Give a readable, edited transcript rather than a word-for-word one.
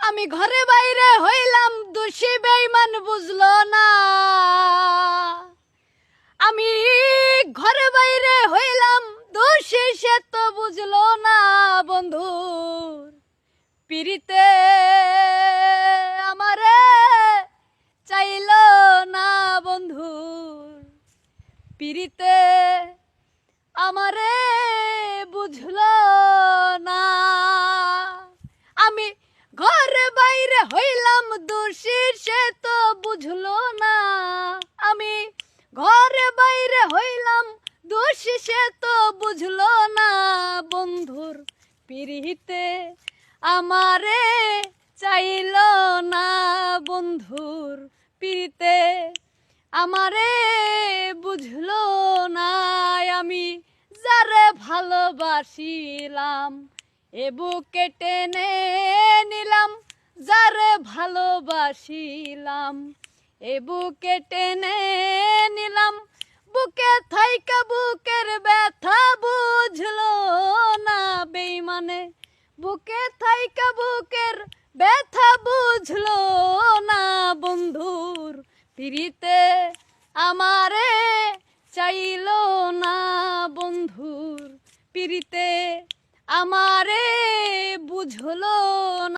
আমি ঘরে বাইরে হইলাম দোষী বেঈমান বুঝলো না। আমি ঘরে বাইরে হইলাম দোষী সে তো বুঝলো না। বন্ধুর পিরিতে আমারে চাইলো না। বন্ধুর পিরিতে আমারে বুঝলো না। আমি ঘরে বাইরে হইলাম দোষী সে তো বুঝলো না। আমি ঘরে বাইরে হইলাম দোষী সে তো বুঝলো না। বন্ধুর পিরিতে আমারে চাইলো না। বন্ধুর পিরিতে আমারে বুঝলো না। আমি যারে ভালোবাসিলাম এ বুকে টেনে নিলাম। যারে ভালোবাসিলাম এ বুকে টেনে নিলাম। বুকে থাইকা বুকের ব্যথা বুঝলো না। বেঈমানে বুকে থাইকা বুকের ব্যথা বুঝলো না। বন্ধুর পিরিতে আমারে চাইলো না। বন্ধুর পিরিতে আমারে বুঝলো না।